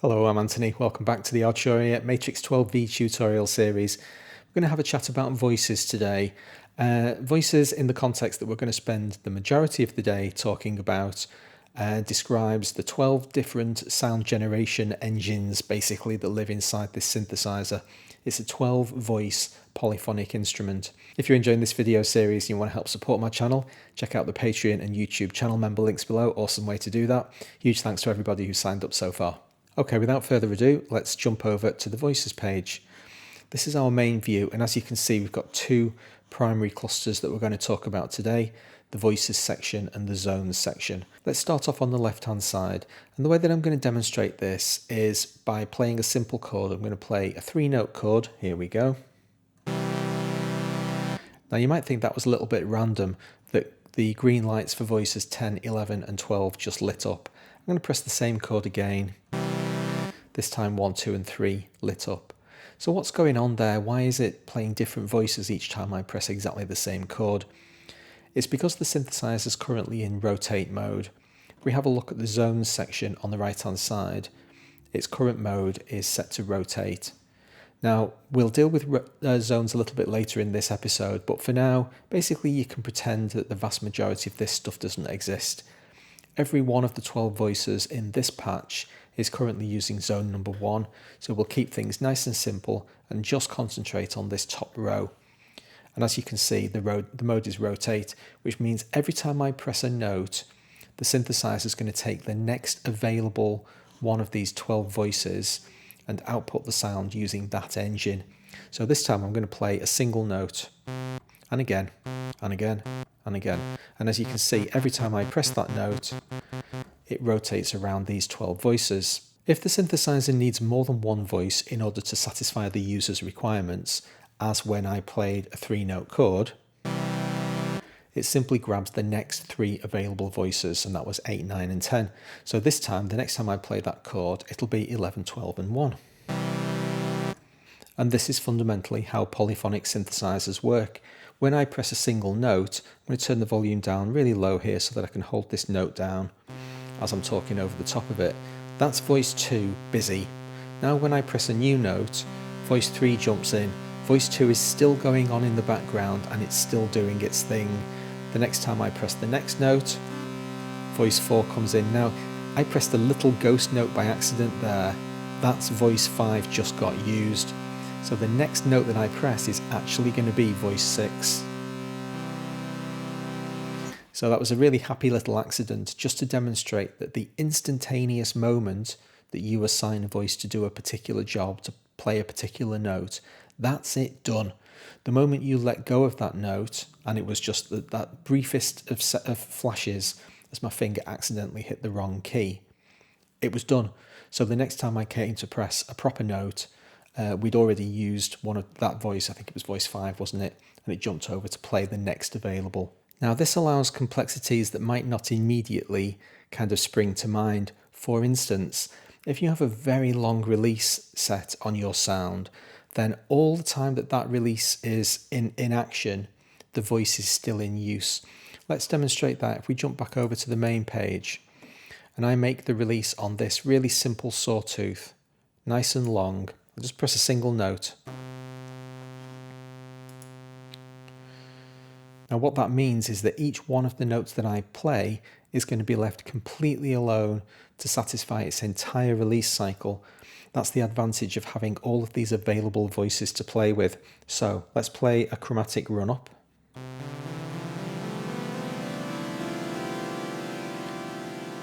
Hello, I'm Anthony. Welcome back to the Arturia Matrix-12-V tutorial series. We're going to have a chat about voices today. Voices, in the context that we're going to spend the majority of the day talking about, describes the 12 different sound generation engines basically that live inside this synthesizer. It's a 12-voice polyphonic instrument. If you're enjoying this video series and you want to help support my channel, check out the Patreon and YouTube channel member links below. Awesome way to do that. Huge thanks to everybody who's signed up so far. Okay, without further ado, let's jump over to the voices page. This is our main view, and as you can see, we've got two primary clusters that we're going to talk about today, the voices section and the zones section. Let's start off on the left-hand side, and the way that I'm going to demonstrate this is by playing a simple chord. I'm going to play a 3-note chord. Here we go. Now you might think that was a little bit random, that the green lights for voices 10, 11 and 12 just lit up. I'm going to press the same chord again. This time 1, 2 and 3 lit up. So what's going on there? Why is it playing different voices each time I press exactly the same chord? It's because the synthesizer is currently in rotate mode. If we have a look at the zones section on the right hand side, its current mode is set to rotate. Now we'll deal with zones a little bit later in this episode, but for now basically you can pretend that the vast majority of this stuff doesn't exist. Every one of the 12 voices in this patch is currently using zone number 1, so we'll keep things nice and simple and just concentrate on this top row. And as you can see, the mode is rotate, which means every time I press a note, the synthesizer is going to take the next available one of these 12 voices and output the sound using that engine. So this time I'm going to play a single note, and again, and again, and again. And as you can see, every time I press that note, it rotates around these 12 voices. If the synthesizer needs more than one voice in order to satisfy the user's requirements, as when I played a 3-note chord, it simply grabs the next 3 available voices, and that was 8, 9 and 10. So this time, the next time I play that chord, it'll be 11, 12 and 1. And this is fundamentally how polyphonic synthesizers work. When I press a single note, I'm going to turn the volume down really low here so that I can hold this note down as I'm talking over the top of it. That's voice 2 busy. Now when I press a new note, voice 3 jumps in. Voice 2 is still going on in the background and it's still doing its thing. The next time I press the next note, voice 4 comes in. Now I pressed a little ghost note by accident there. That's voice 5 just got used. So the next note that I press is actually going to be voice 6. So that was a really happy little accident, just to demonstrate that the instantaneous moment that you assign a voice to do a particular job, to play a particular note, that's it, done. The moment you let go of that note, and it was just that briefest of flashes as my finger accidentally hit the wrong key, it was done. So the next time I came to press a proper note, we'd already used one of that voice, I think it was voice 5, wasn't it? And it jumped over to play the next available. Now this allows complexities that might not immediately kind of spring to mind. For instance, if you have a very long release set on your sound, then all the time that that release is in action, the voice is still in use. Let's demonstrate that. If we jump back over to the main page and I make the release on this really simple sawtooth, nice and long, I'll just press a single note. Now what that means is that each one of the notes that I play is going to be left completely alone to satisfy its entire release cycle. That's the advantage of having all of these available voices to play with. So let's play a chromatic run-up.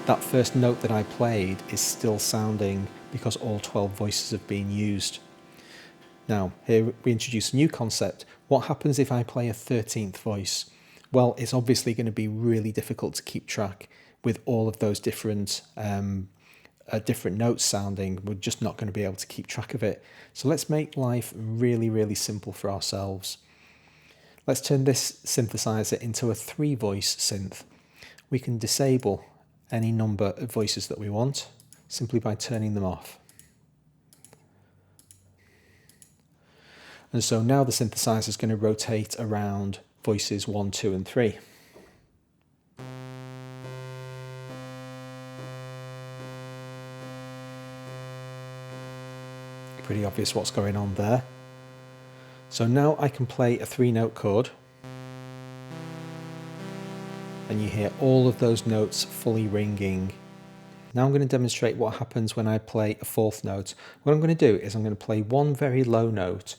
That first note that I played is still sounding because all 12 voices have been used. Now, here we introduce a new concept. What happens if I play a 13th voice? Well, it's obviously going to be really difficult to keep track with all of those different notes sounding. We're just not going to be able to keep track of it. So let's make life really, really simple for ourselves. Let's turn this synthesizer into a 3-voice synth. We can disable any number of voices that we want simply by turning them off. And so now the synthesizer is going to rotate around voices 1, 2 and 3. Pretty obvious what's going on there. So now I can play a 3-note chord, and you hear all of those notes fully ringing. Now I'm going to demonstrate what happens when I play a 4th note. What I'm going to do is I'm going to play one very low note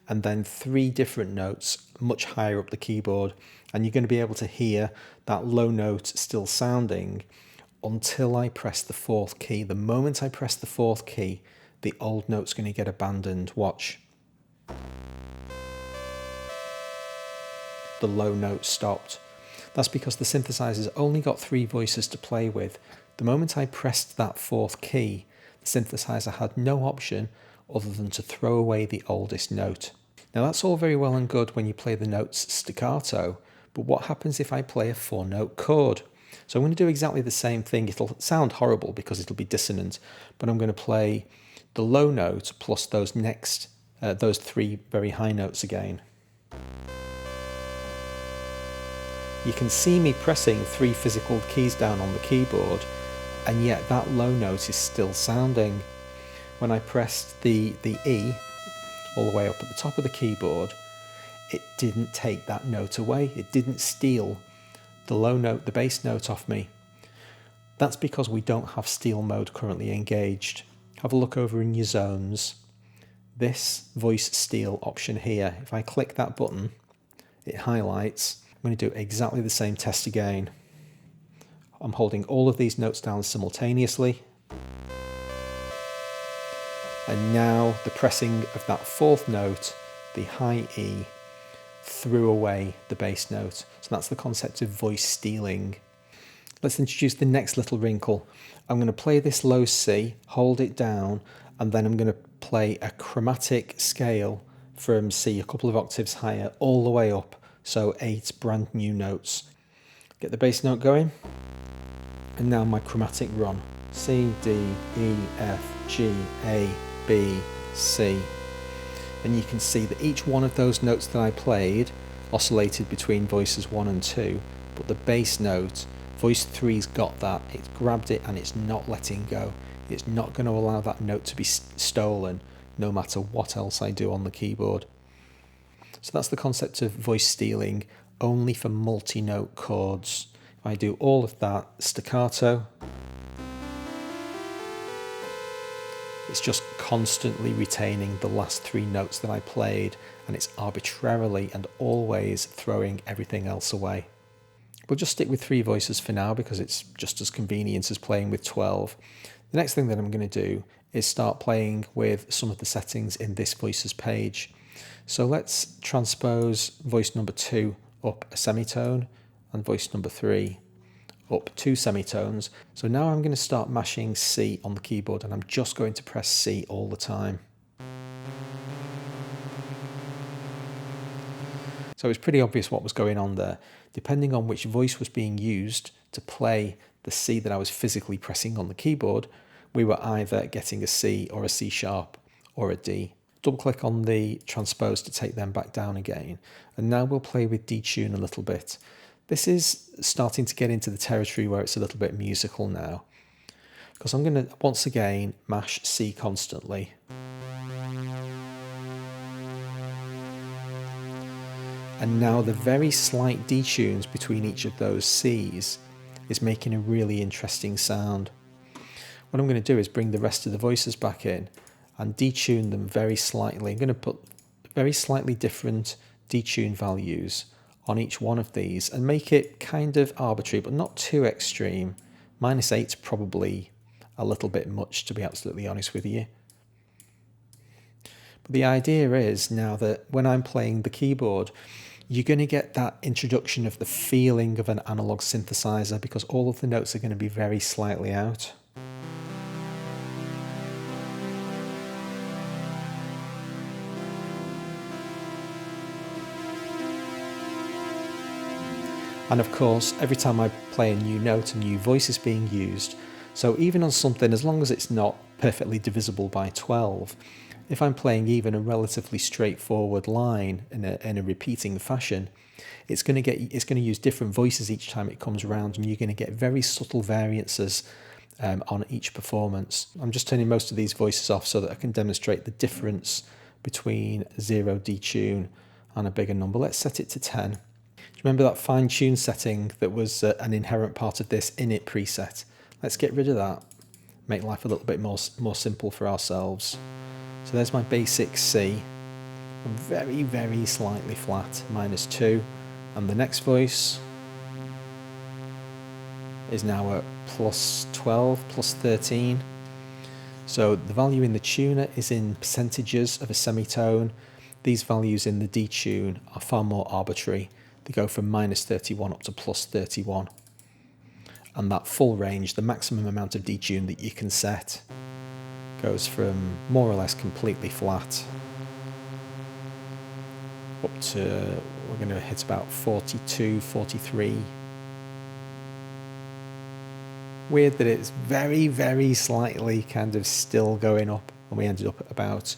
and then 3 different notes much higher up the keyboard, and you're going to be able to hear that low note still sounding until I press the 4th key. The moment I press the 4th key, the old note's going to get abandoned. Watch. The low note stopped. That's because the synthesizer's only got 3 voices to play with. The moment I pressed that 4th key, the synthesizer had no option other than to throw away the oldest note. Now that's all very well and good when you play the notes staccato, but what happens if I play a 4-note chord? So I'm going to do exactly the same thing. It'll sound horrible because it'll be dissonant, but I'm going to play the low note plus those 3 very high notes again. You can see me pressing 3 physical keys down on the keyboard, and yet that low note is still sounding. When I pressed the E all the way up at the top of the keyboard, it didn't take that note away. It didn't steal the low note, the bass note off me. That's because we don't have steal mode currently engaged. Have a look over in your zones. This voice steal option here, if I click that button, it highlights. I'm going to do exactly the same test again. I'm holding all of these notes down simultaneously. And now the pressing of that 4th note, the high E, threw away the bass note. So that's the concept of voice stealing. Let's introduce the next little wrinkle. I'm going to play this low C, hold it down, and then I'm going to play a chromatic scale from C a couple of octaves higher all the way up. So 8 brand new notes. Get the bass note going. And now my chromatic run. C, D, E, F, G, A, B, C. And you can see that each one of those notes that I played oscillated between voices 1 and 2, but the bass note, voice 3's got that. It's grabbed it and it's not letting go. It's not going to allow that note to be stolen, no matter what else I do on the keyboard. So that's the concept of voice stealing, only for multi-note chords. If I do all of that staccato, it's just constantly retaining the last 3 notes that I played, and it's arbitrarily and always throwing everything else away. We'll just stick with 3 voices for now because it's just as convenient as playing with 12. The next thing that I'm going to do is start playing with some of the settings in this voices page. So let's transpose voice number 2 up a semitone and voice number 3 up 2 semitones. So now I'm going to start mashing C on the keyboard, and I'm just going to press C all the time. So it's pretty obvious what was going on there. Depending on which voice was being used to play the C that I was physically pressing on the keyboard, we were either getting a C or a C sharp or a D. Double click on the transpose to take them back down again. And now we'll play with detune a little bit. This is starting to get into the territory where it's a little bit musical now, because I'm going to once again mash C constantly. And now the very slight detunes between each of those C's is making a really interesting sound. What I'm going to do is bring the rest of the voices back in and detune them very slightly. I'm going to put very slightly different detune values on each one of these and make it kind of arbitrary, but not too extreme. -8 probably a little bit much, to be absolutely honest with you. But the idea is now that when I'm playing the keyboard, you're going to get that introduction of the feeling of an analog synthesizer, because all of the notes are going to be very slightly out. And of course, every time I play a new note, a new voice is being used. So even on something, as long as it's not perfectly divisible by 12, if I'm playing even a relatively straightforward line in a repeating fashion, it's going to use different voices each time it comes around, and you're going to get very subtle variances on each performance. I'm just turning most of these voices off so that I can demonstrate the difference between 0 detune and a bigger number. Let's set it to 10. Do you remember that fine tune setting that was an inherent part of this init preset? Let's get rid of that, make life a little bit more simple for ourselves. So there's my basic C, very, very slightly flat, -2, and the next voice is now at +12, +13. So the value in the tuner is in percentages of a semitone. These values in the detune are far more arbitrary. They go from -31 up to +31. And that full range, the maximum amount of detune that you can set, goes from more or less completely flat up to, we're going to hit about 42, 43. Weird that it's very, very slightly kind of still going up, and we ended up at about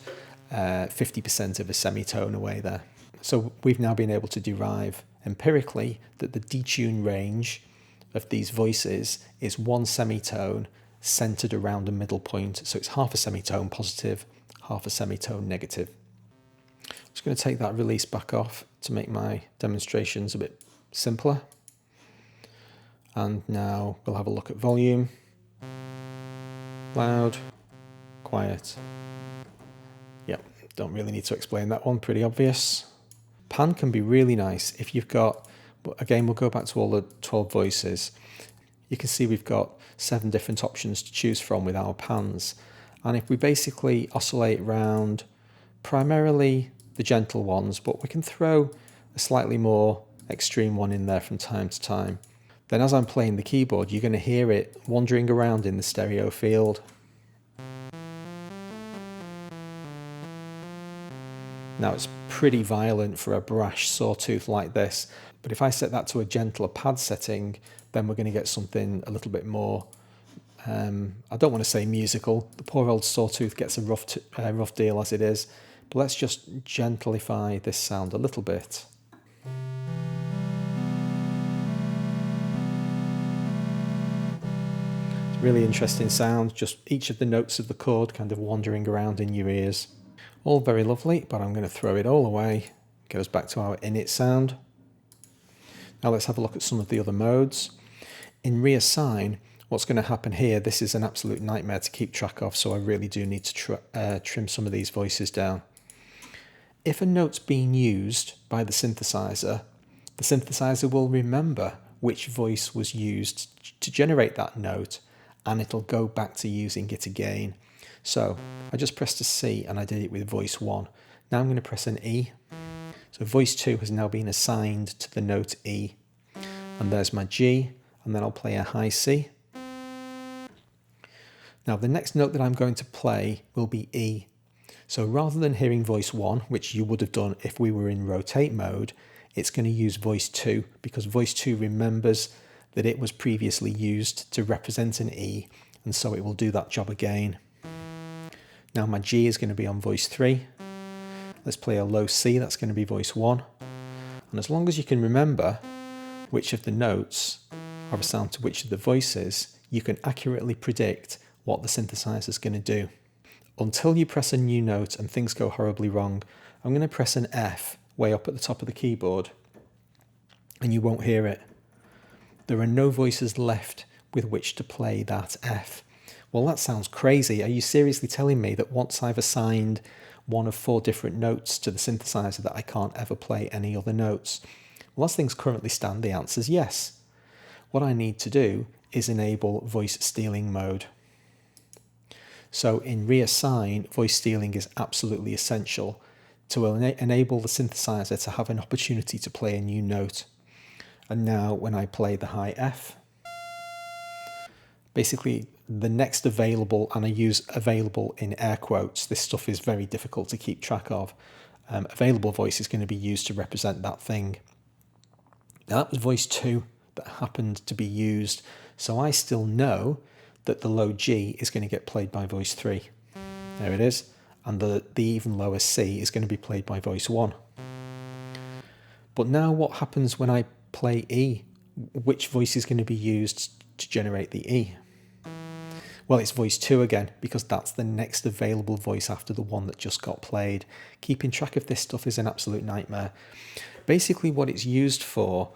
50% of a semitone away there. So we've now been able to derive empirically that the detune range of these voices is one semitone centered around a middle point. So it's half a semitone positive, half a semitone negative. I'm just going to take that release back off to make my demonstrations a bit simpler. And now we'll have a look at volume, loud, quiet. Yep, don't really need to explain that one, pretty obvious. Pan can be really nice if you've got, again, we'll go back to all the 12 voices. You can see we've got 7 different options to choose from with our pans. And if we basically oscillate around primarily the gentle ones, but we can throw a slightly more extreme one in there from time to time, then as I'm playing the keyboard, you're going to hear it wandering around in the stereo field. Now it's pretty violent for a brash sawtooth like this, but if I set that to a gentler pad setting, then we're going to get something a little bit more, I don't want to say musical. The poor old sawtooth gets a rough deal as it is, but let's just gentlify this sound a little bit. Really interesting sound, just each of the notes of the chord kind of wandering around in your ears. All very lovely, but I'm going to throw it all away. Get us back to our init sound. Now let's have a look at some of the other modes. In reassign, what's going to happen here, this is an absolute nightmare to keep track of, so I really do need to trim some of these voices down. If a note's being used by the synthesizer will remember which voice was used to generate that note, and it'll go back to using it again. So I just pressed a C and I did it with voice 1. Now I'm going to press an E. So voice 2 has now been assigned to the note E. And there's my G, and then I'll play a high C. Now the next note that I'm going to play will be E. So rather than hearing voice 1, which you would have done if we were in rotate mode, it's going to use voice 2, because voice 2 remembers that it was previously used to represent an E, and so it will do that job again. Now my G is going to be on voice 3. Let's play a low C, that's going to be voice 1. And as long as you can remember which of the notes are assigned to which of the voices, you can accurately predict what the synthesizer is going to do. Until you press a new note and things go horribly wrong, I'm going to press an F way up at the top of the keyboard, and you won't hear it. There are no voices left with which to play that F. Well, that sounds crazy. Are you seriously telling me that once I've assigned one of 4 different notes to the synthesizer that I can't ever play any other notes? Well, as things currently stand, the answer is yes. What I need to do is enable voice stealing mode. So in reassign, voice stealing is absolutely essential to enable the synthesizer to have an opportunity to play a new note. And now when I play the high F, basically the next available, and I use available in air quotes, this stuff is very difficult to keep track of, available voice is going to be used to represent that thing. Now that was voice 2 that happened to be used, so I still know that the low G is going to get played by voice 3. There it is. And the even lower C is going to be played by voice 1. But now what happens when I play E? Which voice is going to be used to generate the E? Well, it's voice 2 again, because that's the next available voice after the one that just got played. Keeping track of this stuff is an absolute nightmare. Basically what it's used for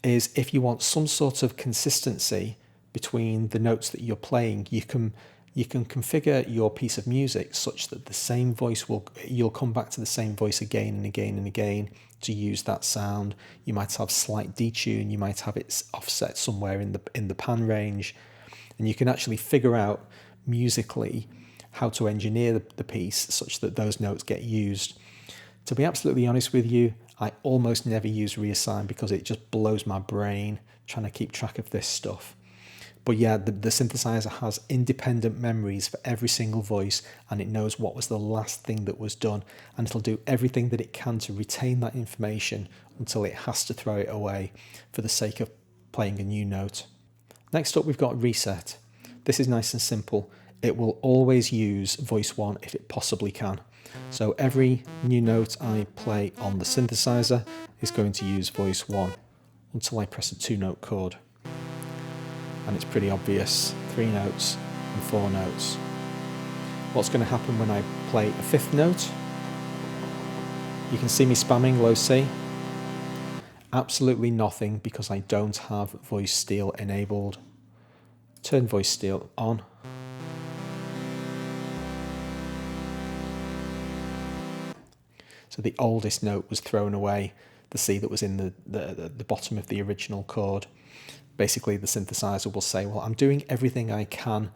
is if you want some sort of consistency between the notes that you're playing, you can configure your piece of music such that the same voice you'll come back to the same voice again and again and again to use that sound. You might have slight detune, you might have it offset somewhere in the pan range, and you can actually figure out musically how to engineer the piece such that those notes get used. To be absolutely honest with you, I almost never use reassign because it just blows my brain trying to keep track of this stuff. But yeah, the synthesizer has independent memories for every single voice, and it knows what was the last thing that was done, and it'll do everything that it can to retain that information until it has to throw it away for the sake of playing a new note. Next up, we've got reset. This is nice and simple. It will always use voice 1 if it possibly can. So every new note I play on the synthesizer is going to use voice 1 until I press a 2-note chord. And it's pretty obvious, 3 notes and 4 notes. What's going to happen when I play a 5th note? You can see me spamming low C. Absolutely nothing because I don't have voice steal enabled. Turn voice steal on. So the oldest note was thrown away, the C that was in the bottom of the original chord. Basically, the synthesizer will say, well, I'm doing everything I can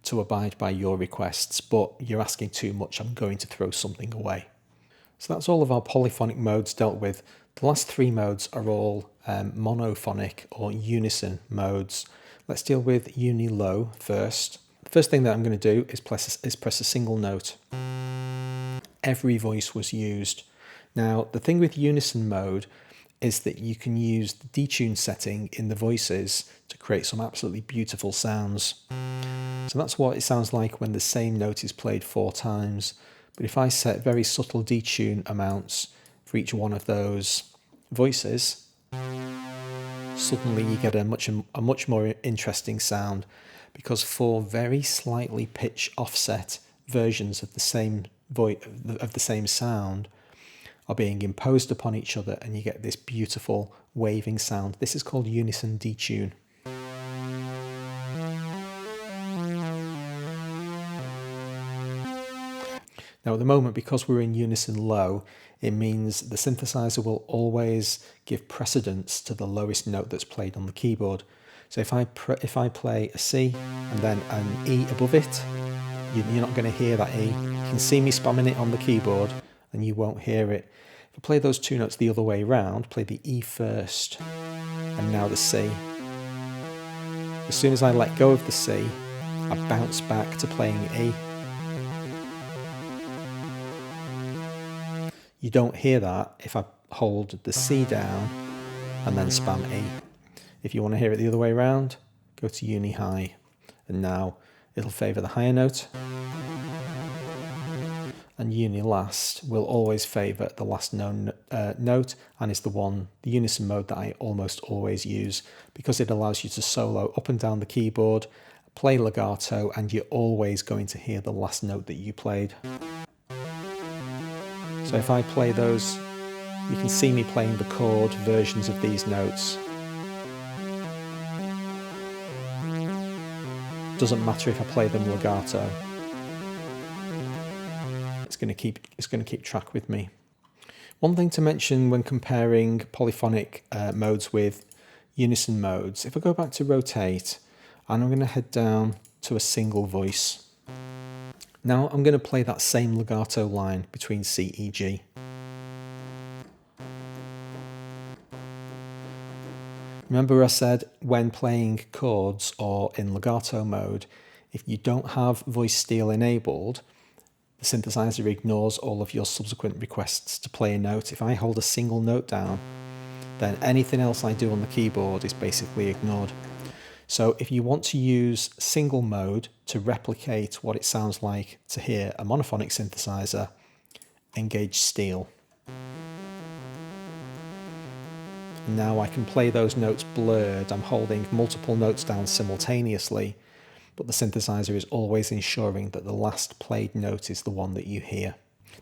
to abide by your requests, but you're asking too much, I'm going to throw something away. So that's all of our polyphonic modes dealt with. The last 3 modes are all monophonic or unison modes. Let's deal with uni-low first. The first thing that I'm going to do is press a single note. Every voice was used. Now, the thing with unison mode is that you can use the detune setting in the voices to create some absolutely beautiful sounds. So that's what it sounds like when the same note is played 4 times. But if I set very subtle detune amounts for each one of those voices, suddenly you get a much more interesting sound, because 4 very slightly pitch offset versions of the same sound are being imposed upon each other, and you get this beautiful waving sound. This is called unison detune. Now at the moment, because we're in unison low, it means the synthesizer will always give precedence to the lowest note that's played on the keyboard. So if I play a C and then an E above it, you're not going to hear that E. You can see me spamming it on the keyboard and you won't hear it. If I play those 2 notes the other way around, play the E first and now the C. As soon as I let go of the C, I bounce back to playing E. You don't hear that if I hold the C down and then spam E. If you want to hear it the other way around, go to uni high, and now it'll favour the higher note. And uni last will always favour the last known note, and is the unison mode that I almost always use, because it allows you to solo up and down the keyboard, play legato, and you're always going to hear the last note that you played. So if I play those, you can see me playing the chord versions of these notes. Doesn't matter if I play them legato. It's going to keep track with me. One thing to mention when comparing polyphonic modes with unison modes, if I go back to rotate, and I'm going to head down to a single voice. Now I'm going to play that same legato line between C, E, G. Remember I said when playing chords or in legato mode, if you don't have voice steal enabled, the synthesizer ignores all of your subsequent requests to play a note. If I hold a single note down, then anything else I do on the keyboard is basically ignored. So if you want to use single mode to replicate what it sounds like to hear a monophonic synthesizer, engage steal. Now I can play those notes blurred. I'm holding multiple notes down simultaneously, but the synthesizer is always ensuring that the last played note is the one that you hear.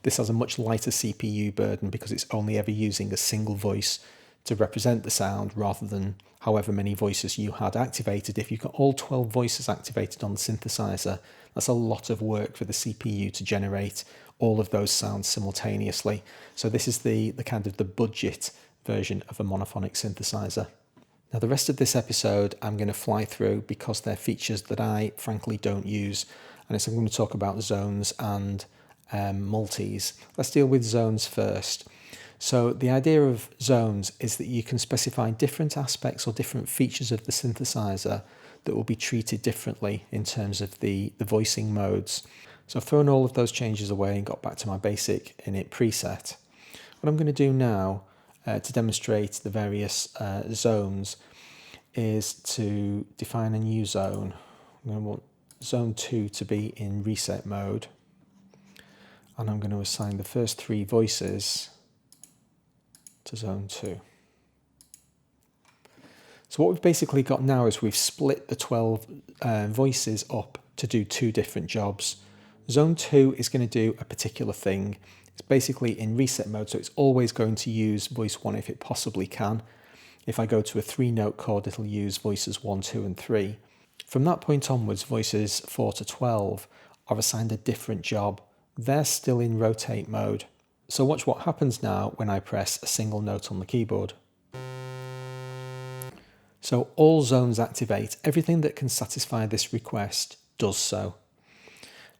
This has a much lighter CPU burden because it's only ever using a single voice to represent the sound rather than however many voices you had activated. If you've got all 12 voices activated on the synthesizer, that's a lot of work for the CPU to generate all of those sounds simultaneously. So this is the kind of the budget version of a monophonic synthesizer. Now the rest of this episode I'm going to fly through because they're features that I frankly don't use, and so I'm going to talk about zones and multis. Let's deal with zones first. So the idea of zones is that you can specify different aspects or different features of the synthesizer that will be treated differently in terms of the voicing modes. So I've thrown all of those changes away and got back to my basic init preset. What I'm going to do now to demonstrate the various zones is to define a new zone. I'm going to want zone 2 to be in reset mode, and I'm going to assign the first 3 voices to zone 2. So what we've basically got now is we've split the 12 voices up to do 2 different jobs. Zone 2 is going to do a particular thing. It's basically in reset mode, so it's always going to use voice 1 if it possibly can. If I go to a 3-note chord, it'll use voices 1, 2 and 3. From that point onwards, voices 4 to 12 are assigned a different job. They're still in rotate mode. So watch what happens now when I press a single note on the keyboard. So all zones activate. Everything that can satisfy this request does so.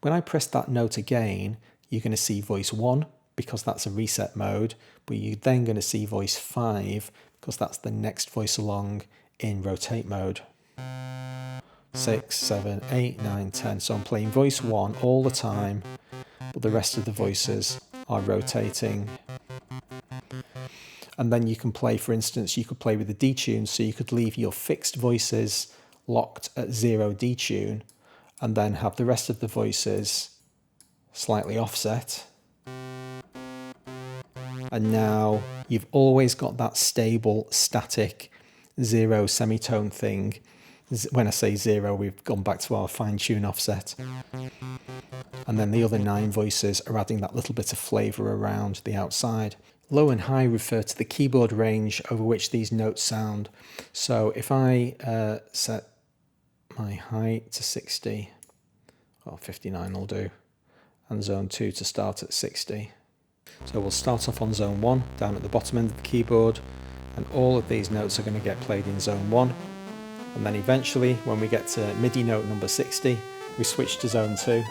When I press that note again, you're going to see voice 1 because that's a reset mode, but you're then going to see voice 5 because that's the next voice along in rotate mode. 6, 7, 8, 9, 10. So I'm playing voice 1 all the time, but the rest of the voices are rotating. And then you can play, for instance, you could play with the detune, so you could leave your fixed voices locked at 0 detune and then have the rest of the voices slightly offset. And now you've always got that stable, static 0 semitone thing. When I say 0, we've gone back to our fine-tune offset. And then the other 9 voices are adding that little bit of flavour around the outside. Low and high refer to the keyboard range over which these notes sound. So if I set my high to 60, well 59 will do, and zone 2 to start at 60. So we'll start off on zone 1 down at the bottom end of the keyboard, and all of these notes are going to get played in zone 1. And then eventually, when we get to MIDI note number 60, we switch to zone 2,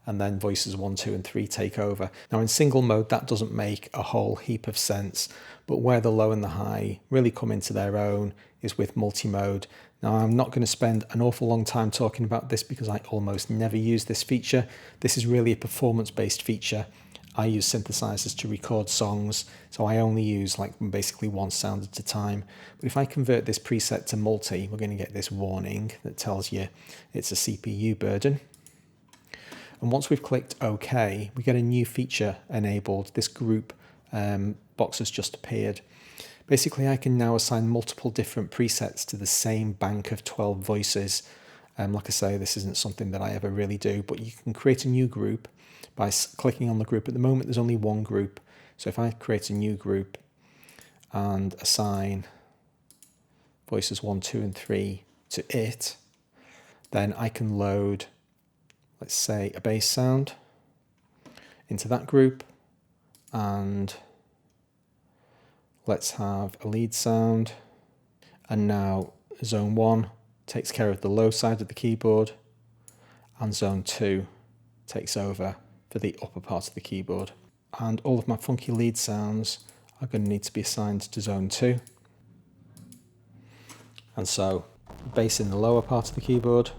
and then voices 1, 2 and 3 take over. Now in single mode, that doesn't make a whole heap of sense, but where the low and the high really come into their own is with multi-mode. Now I'm not going to spend an awful long time talking about this because I almost never use this feature. This is really a performance-based feature. I use synthesizers to record songs, so I only use like basically one sound at a time. But if I convert this preset to multi, we're going to get this warning that tells you it's a CPU burden. And once we've clicked OK, we get a new feature enabled. This group box has just appeared. Basically, I can now assign multiple different presets to the same bank of 12 voices. Like I say, this isn't something that I ever really do, but you can create a new group by clicking on the group. At the moment, there's only one group. So if I create a new group and assign voices 1, 2 and 3 to it, then I can load, let's say, a bass sound into that group, and let's have a lead sound. And now zone 1 takes care of the low side of the keyboard, and zone 2 takes over for the upper part of the keyboard. And all of my funky lead sounds are going to need to be assigned to zone 2. And so bass in the lower part of the keyboard,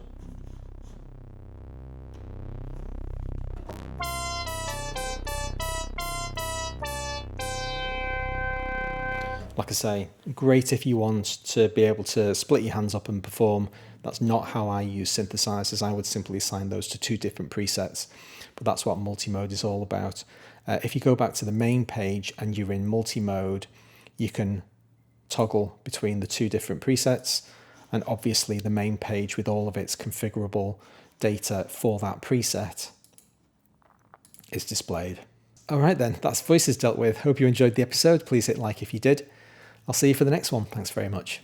like I say, great if you want to be able to split your hands up and perform. That's not how I use synthesizers. I would simply assign those to 2 different presets, but that's what multi-mode is all about. If you go back to the main page and you're in multi-mode, you can toggle between the 2 different presets, And obviously the main page with all of its configurable data for that preset is displayed. All right then, that's voices dealt with. Hope you enjoyed the episode. Please hit like if you did. I'll see you for the next one. Thanks very much.